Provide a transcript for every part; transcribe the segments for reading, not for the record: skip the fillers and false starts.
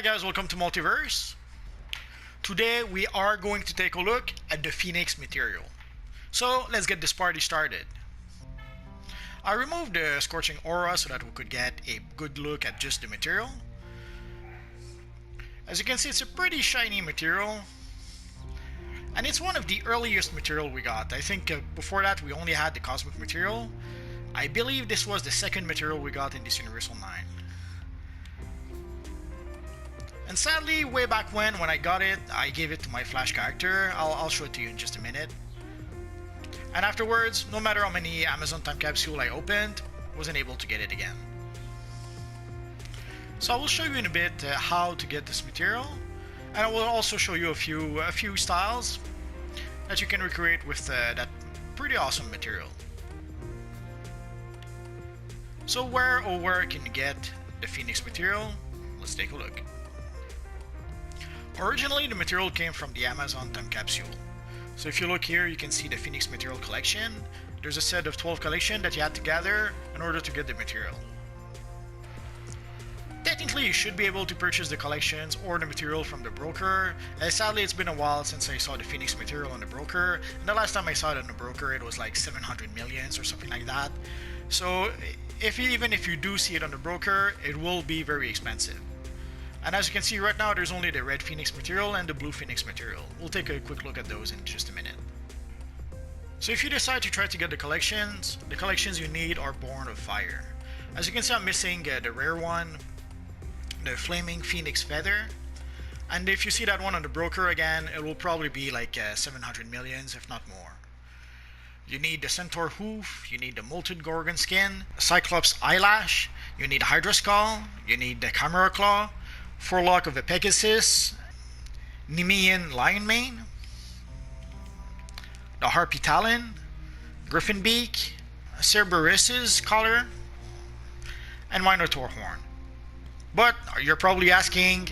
guys, welcome to Multiverse. Today we are going to take a look at the Phoenix material. So let's get this party started. I removed the scorching aura so that we could get a good look at just the material. As you can see, it's a pretty shiny material. And it's one of the earliest material we got. I think before that we only had the cosmic material. I believe this was the second material we got in this Universal 9. And sadly, way back when I got it, I gave it to my Flash character. I'll show it to you in just a minute. And afterwards, no matter how many Amazon time capsule I opened, wasn't able to get it again. So I will show you in a bit how to get this material, and I will also show you a few styles that you can recreate with that pretty awesome material. So where can you get the Phoenix material? Let's take a look. Originally, the material came from the Amazon time capsule. So if you look here, you can see the Phoenix material collection. There's a set of 12 collection that you had to gather in order to get the material. Technically, you should be able to purchase the collections or the material from the broker. Sadly, it's been a while since I saw the Phoenix material on the broker. And the last time I saw it on the broker, it was like 700 millions or something like that. So even if you do see it on the broker, it will be very expensive. And as you can see right now, there's only the red Phoenix material and the blue Phoenix material. We'll take a quick look at those in just a minute. So if you decide to try to get the collections you need are Born of Fire. As you can see, I'm missing the rare one, the Flaming Phoenix Feather. And if you see that one on the broker again, it will probably be like 700 millions, if not more. You need the Centaur Hoof, you need the Molten Gorgon Skin, Cyclops Eyelash, you need Hydra Skull, you need the Chimera Claw, Forelock of the Pegasus, Nemean Lion Mane, the Harpy Talon, Griffin Beak, Cerberus's Collar, and Minotaur Horn. But you're probably asking,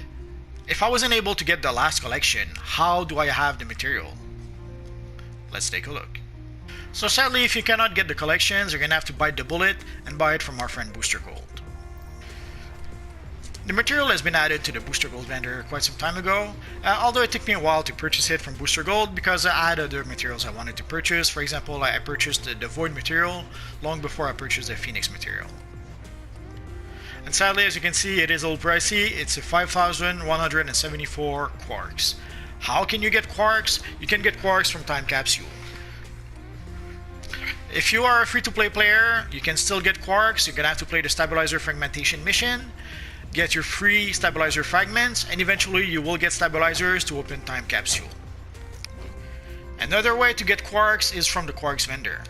if I wasn't able to get the last collection, how do I have the material? Let's take a look. So sadly, if you cannot get the collections, you're gonna have to bite the bullet and buy it from our friend Booster Gold. The material has been added to the Booster Gold vendor quite some time ago, although it took me a while to purchase it from Booster Gold because I had other materials I wanted to purchase. For example, I purchased the Void material long before I purchased the Phoenix material. And sadly, as you can see, it is a little pricey. It's 5,174 quarks. How can you get quarks? You can get quarks from Time Capsule. If you are a free-to-play player, you can still get quarks. You're gonna have to play the Stabilizer Fragmentation mission, get your free stabilizer fragments, and eventually you will get stabilizers to open Time Capsule. Another way to get quarks is from the quarks vendor.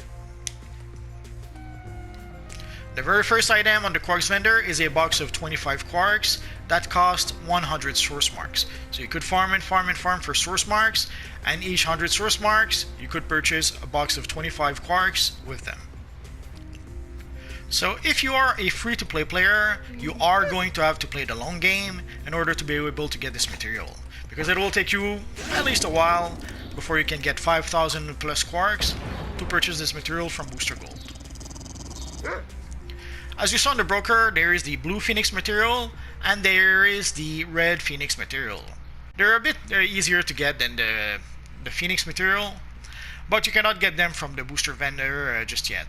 The very first item on the quarks vendor is a box of 25 quarks that cost 100 source marks. So you could farm and farm and farm for source marks, and each 100 source marks you could purchase a box of 25 quarks with them. So if you are a free-to-play player, you are going to have to play the long game in order to be able to get this material, because it will take you at least a while before you can get 5,000 plus quarks to purchase this material from Booster Gold. As you saw in the broker, there is the blue Phoenix material and there is the red Phoenix material. They're a bit easier to get than the Phoenix material, but you cannot get them from the booster vendor just yet.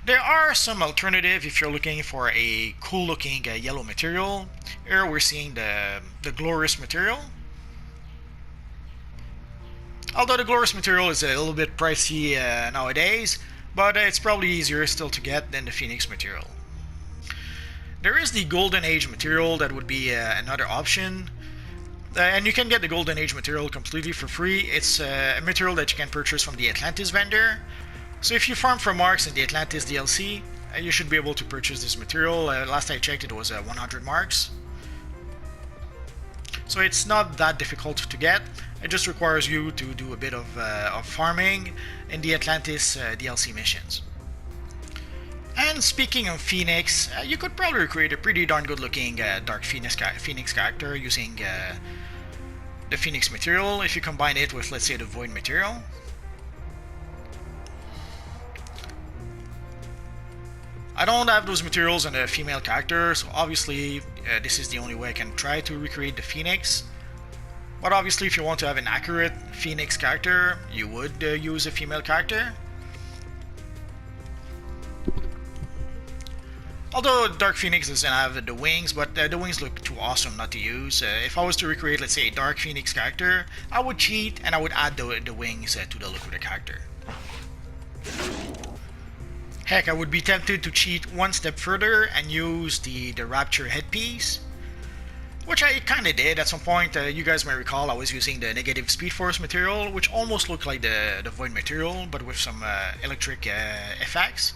There are some alternatives if you're looking for a cool looking yellow material. Here we're seeing the Glorious material. Although the Glorious material is a little bit pricey nowadays, but it's probably easier still to get than the Phoenix material. There is the Golden Age material that would be another option. And you can get the Golden Age material completely for free. It's a material that you can purchase from the Atlantis vendor. So if you farm for marks in the Atlantis DLC, you should be able to purchase this material. Last I checked, it was 100 marks. So it's not that difficult to get. It just requires you to do a bit of farming in the Atlantis DLC missions. And speaking of Phoenix, you could probably create a pretty darn good looking Dark Phoenix character using the Phoenix material if you combine it with, let's say, the Void material. I don't have those materials on a female character, so obviously this is the only way I can try to recreate the Phoenix. But obviously if you want to have an accurate Phoenix character, you would use a female character. Although Dark Phoenix doesn't have the wings, but the wings look too awesome not to use. If I was to recreate, let's say, a Dark Phoenix character, I would cheat and I would add the wings to the look of the character. Heck, I would be tempted to cheat one step further and use the Rapture headpiece, which I kinda did at some point. You guys may recall I was using the negative Speed Force material, which almost looked like the Void material, but with some electric effects.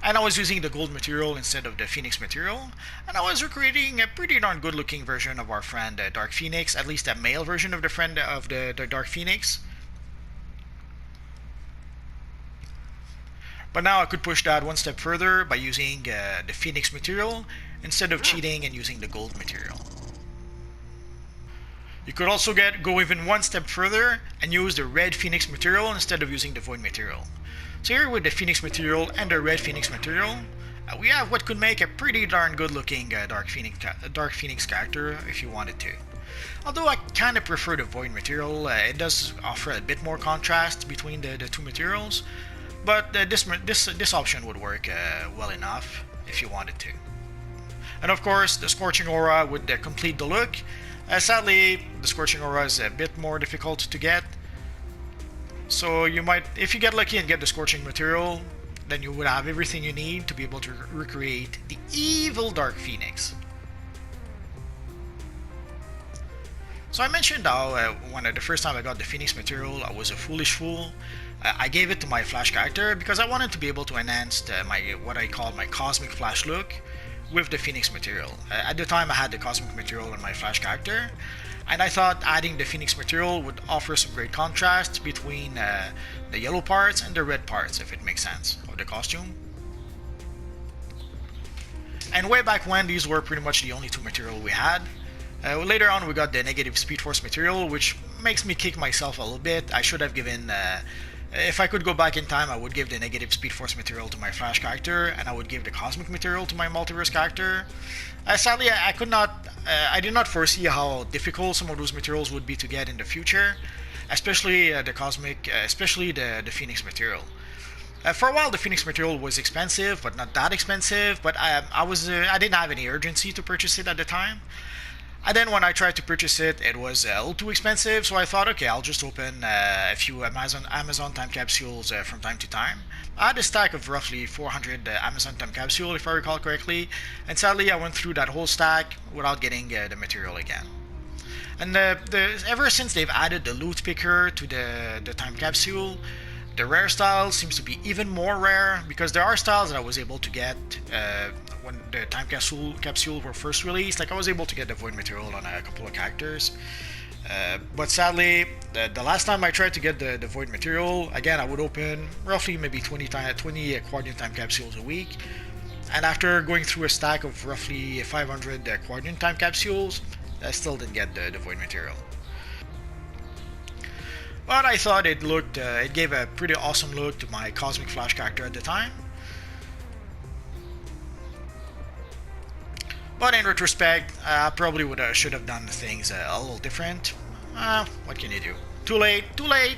And I was using the gold material instead of the Phoenix material, and I was recreating a pretty darn good looking version of our friend Dark Phoenix, at least a male version of the friend of the Dark Phoenix. But now I could push that one step further by using the Phoenix material instead of cheating and using the gold material. You could also go even one step further and use the red Phoenix material instead of using the Void material. So here with the Phoenix material and the red Phoenix material, we have what could make a pretty darn good looking Dark Phoenix character if you wanted to. Although I kind of prefer the Void material, it does offer a bit more contrast between the two materials, but this option would work well enough if you wanted to. And of course, the Scorching Aura would complete the look. Sadly, the Scorching Aura is a bit more difficult to get. So you might, if you get lucky and get the Scorching material, then you would have everything you need to be able to recreate the evil Dark Phoenix. So I mentioned how when the first time I got the Phoenix material, I was a foolish fool. I gave it to my Flash character because I wanted to be able to enhance what I call my Cosmic Flash look with the Phoenix material. At the time I had the Cosmic material on my Flash character, and I thought adding the Phoenix material would offer some great contrast between the yellow parts and the red parts, if it makes sense, of the costume. And way back when, these were pretty much the only two material we had. Later on we got the negative Speed Force material, which makes me kick myself a little bit. I should have given, if I could go back in time, I would give the negative Speed Force material to my Flash character, and I would give the Cosmic material to my Multiverse character. Sadly, I did not foresee how difficult some of those materials would be to get in the future, especially especially the Phoenix material. For a while, the Phoenix material was expensive, but not that expensive. But I didn't have any urgency to purchase it at the time. And then when I tried to purchase it, it was a little too expensive. So I thought, okay, I'll just open a few Amazon time capsules from time to time. I had a stack of roughly 400 Amazon time capsule, if I recall correctly. And sadly, I went through that whole stack without getting the material again. And ever since they've added the loot picker to the time capsule, the rare style seems to be even more rare, because there are styles that I was able to get when the time capsule were first released. Like I was able to get the Void material on a couple of characters. But sadly, the last time I tried to get the Void material, again, I would open roughly maybe 20 Quadrant time capsules a week. And after going through a stack of roughly 500 Quadrant time capsules, I still didn't get the Void material. But I thought it gave a pretty awesome look to my Cosmic Flash character at the time. But in retrospect, I probably should have done things a little different. What can you do? Too late, too late!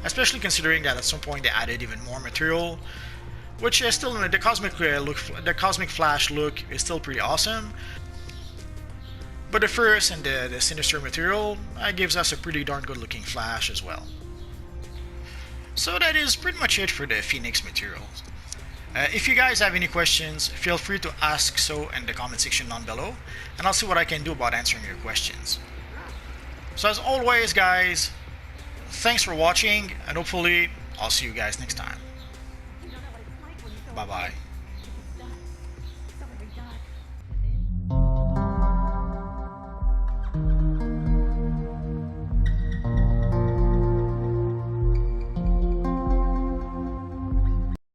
Especially considering that at some point they added even more material, which is still the Cosmic Flash look is still pretty awesome. But the first and the Sinister material gives us a pretty darn good looking Flash as well. So that is pretty much it for the Phoenix materials. If you guys have any questions, feel free to ask so in the comment section down below, and I'll see what I can do about answering your questions. So as always guys, thanks for watching, and hopefully I'll see you guys next time. Bye bye.